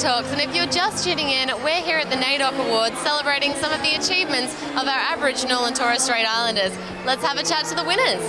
Talks, and if you're just tuning in, we're here at the Naidoc Awards celebrating some of the achievements of our Aboriginal and Torres Strait Islanders. Let's have a chat to the winners.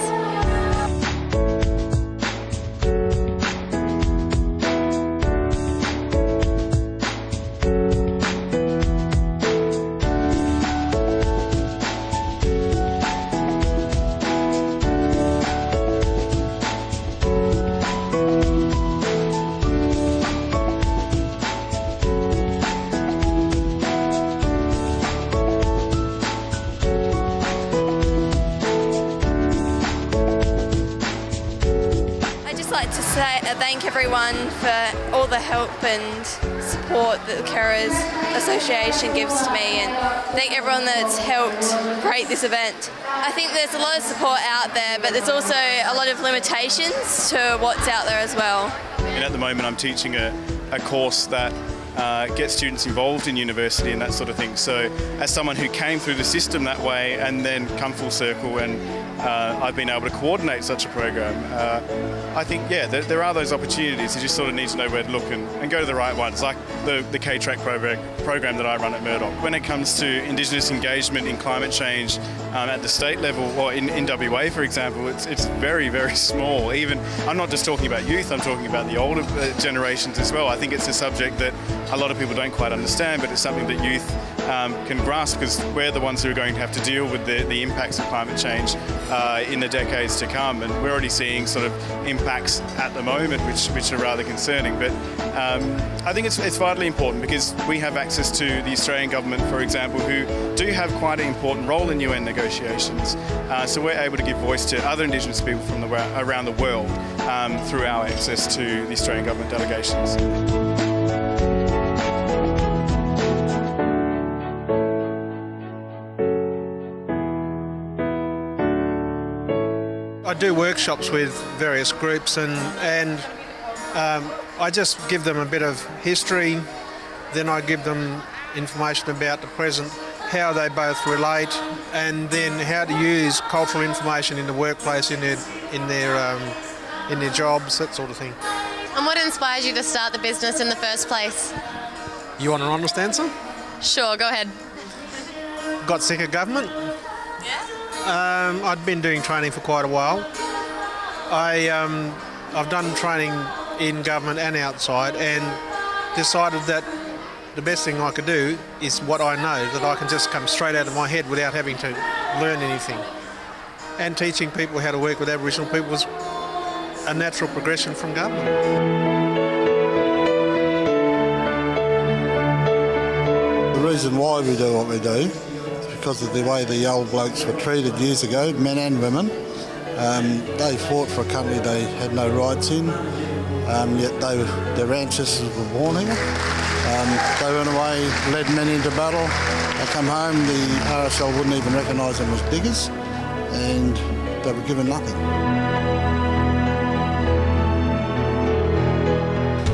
Thank everyone for all the help and support that the Carers Association gives to me, and thank everyone that's helped create this event. I think there's a lot of support out there, but there's also a lot of limitations to what's out there as well. And at the moment I'm teaching a course that get students involved in university and that sort of thing. So as someone who came through the system that way and then come full circle, and I've been able to coordinate such a program, I think, yeah, there are those opportunities. You just sort of need to know where to look and go to the right ones, like the K-Track program that I run at Murdoch. When it comes to Indigenous engagement in climate change at the state level, or in WA, for example, it's very, very small. Even, I'm not just talking about youth, I'm talking about the older generations as well. I think it's a subject that a lot of people don't quite understand, but it's something that youth can grasp, because we're the ones who are going to have to deal with the impacts of climate change in the decades to come, and we're already seeing sort of impacts at the moment which are rather concerning. But I think it's vitally important, because we have access to the Australian government, for example, who do have quite an important role in UN negotiations, so we're able to give voice to other Indigenous people from around the world through our access to the Australian government delegations. I do workshops with various groups, and I just give them a bit of history, then I give them information about the present, how they both relate, and then how to use cultural information in the workplace, in their jobs, that sort of thing. And what inspired you to start the business in the first place? You want an honest answer? Sure, go ahead. Got sick of government. Yeah? I'd been doing training for quite a while. I've done training in government and outside, and decided that the best thing I could do is what I know, that I can just come straight out of my head without having to learn anything. And teaching people how to work with Aboriginal people was a natural progression from government. The reason why we do what we do because of the way the old blokes were treated years ago, men and women. They fought for a country they had no rights in, yet their ancestors were born here. They went away, led men into battle. They come home, the RSL wouldn't even recognise them as diggers, and they were given nothing.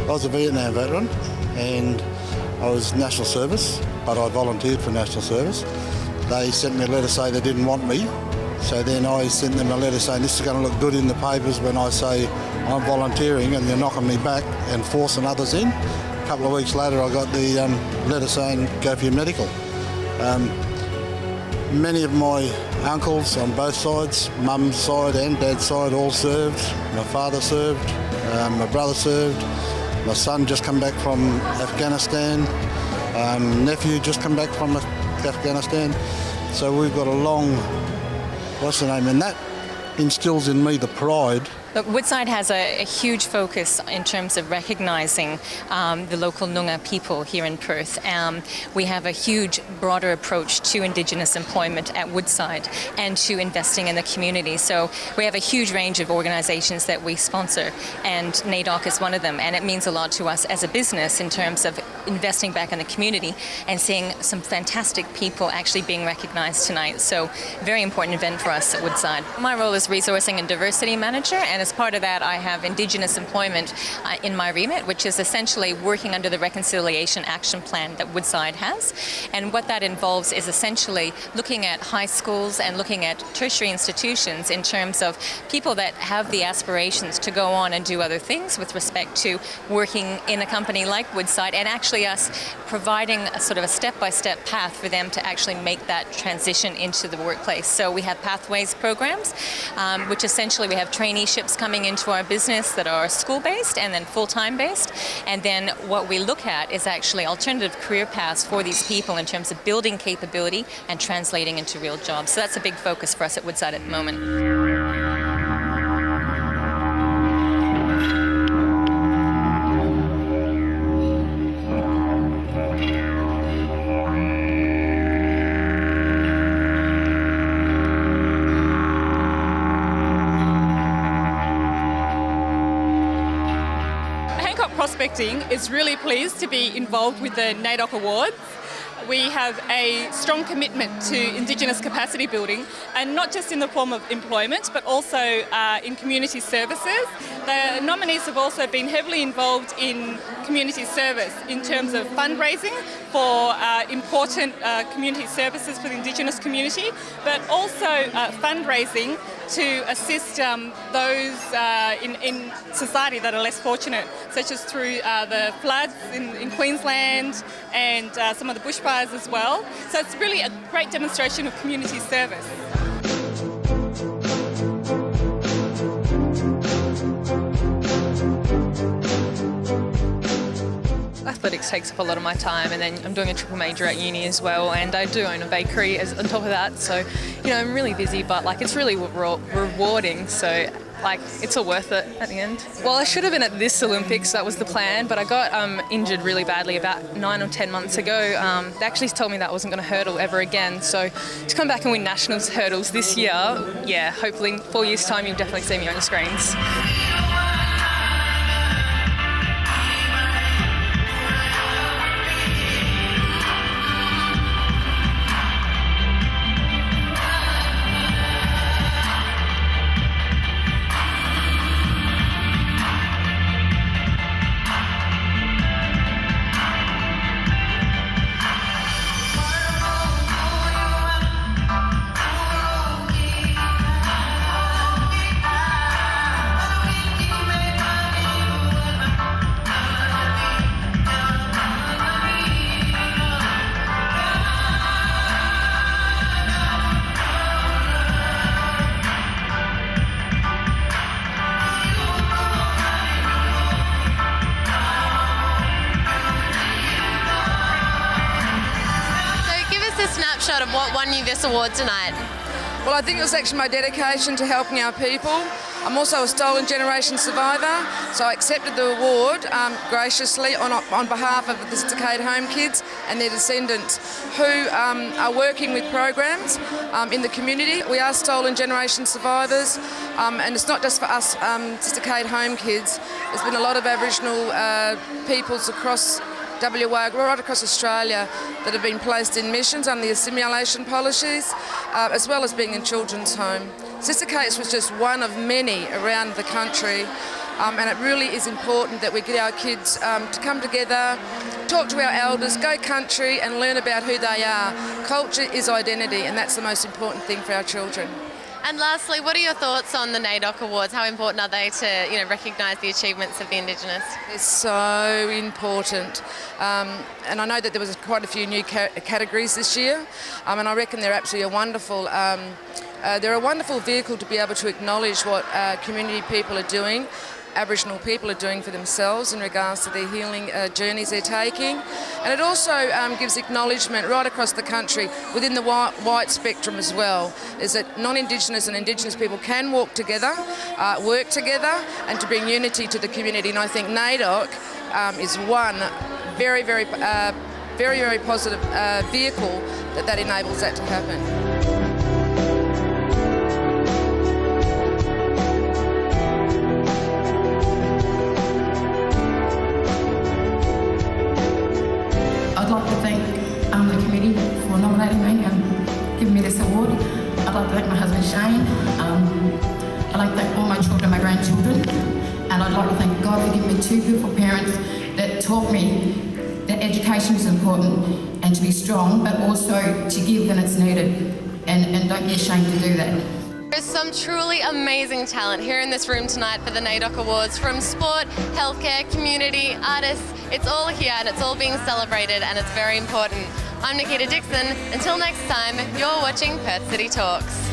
I was a Vietnam veteran, and I was National Service, but I volunteered for National Service. They sent me a letter saying they didn't want me, so then I sent them a letter saying this is going to look good in the papers when I say I'm volunteering and they're knocking me back and forcing others in. A couple of weeks later I got the letter saying go for your medical. Many of my uncles on both sides, mum's side and dad's side, all served. My father served, my brother served, my son just come back from Afghanistan, nephew just come back from Afghanistan. So we've got a long, and that instills in me the pride. Look, Woodside has a huge focus in terms of recognising the local Noongar people here in Perth. We have a huge, broader approach to Indigenous employment at Woodside and to investing in the community. So we have a huge range of organisations that we sponsor, and Naidoc is one of them. And it means a lot to us as a business in terms of investing back in the community and seeing some fantastic people actually being recognised tonight. So very important event for us at Woodside. My role is Resourcing and Diversity Manager, and as part of that, I have Indigenous employment in my remit, which is essentially working under the Reconciliation Action Plan that Woodside has. And what that involves is essentially looking at high schools and looking at tertiary institutions in terms of people that have the aspirations to go on and do other things with respect to working in a company like Woodside, and actually us providing a sort of a step-by-step path for them to actually make that transition into the workplace. So we have pathways programs, which essentially we have traineeships coming into our business that are school-based and then full-time based. And then what we look at is actually alternative career paths for these people in terms of building capability and translating into real jobs. So that's a big focus for us at Woodside at the moment. Prospecting is really pleased to be involved with the Naidoc Awards. We have a strong commitment to Indigenous capacity building, and not just in the form of employment but also in community services. The nominees have also been heavily involved in community service in terms of fundraising for important community services for the Indigenous community, but also fundraising to assist those in society that are less fortunate, such as through the floods in Queensland and some of the bushfires as well. So it's really a great demonstration of community service. Athletics takes up a lot of my time, and then I'm doing a triple major at uni as well, and I do own a bakery on top of that, so I'm really busy, but it's really rewarding, so it's all worth it at the end. Well, I should have been at this Olympics, that was the plan, but I got injured really badly about 9 or 10 months ago. They actually told me that I wasn't going to hurdle ever again, so to come back and win nationals hurdles this year, yeah, hopefully in 4 years' time you'll definitely see me on your screens. Snapshot of what won you this award tonight. Well, I think it was actually my dedication to helping our people. I'm also a Stolen Generation survivor, so I accepted the award graciously on behalf of the Sister Home kids and their descendants who are working with programs in the community. We are Stolen Generation survivors, and it's not just for us Sister Home kids. There's been a lot of Aboriginal peoples across WA, right across Australia, that have been placed in missions under the assimilation policies, as well as being in children's home. Sister Kate's was just one of many around the country, and it really is important that we get our kids to come together, talk to our elders, go country and learn about who they are. Culture is identity, and that's the most important thing for our children. And lastly, what are your thoughts on the Naidoc Awards? How important are they to recognise the achievements of the Indigenous? They're so important. And I know that there was quite a few new categories this year, and I reckon they're absolutely wonderful. They're a wonderful vehicle to be able to acknowledge what community people are doing, Aboriginal people are doing for themselves in regards to their healing journeys they're taking. And it also gives acknowledgement right across the country within the white spectrum as well, is that non-Indigenous and Indigenous people can walk together, work together, and to bring unity to the community. And I think Naidoc is one very, very positive vehicle that enables that to happen. I'd like to thank the committee for nominating me and giving me this award. I'd like to thank my husband Shane. I'd like to thank all my children, my grandchildren, and I'd like to thank God for giving me two beautiful parents that taught me that education is important and to be strong, but also to give when it's needed, and don't be ashamed to do that. There's some truly amazing talent here in this room tonight for the Naidoc Awards, from sport, healthcare, community, artists. It's all here and it's all being celebrated, and it's very important. I'm Nikita Dixon. Until next time, you're watching Perth City Talks.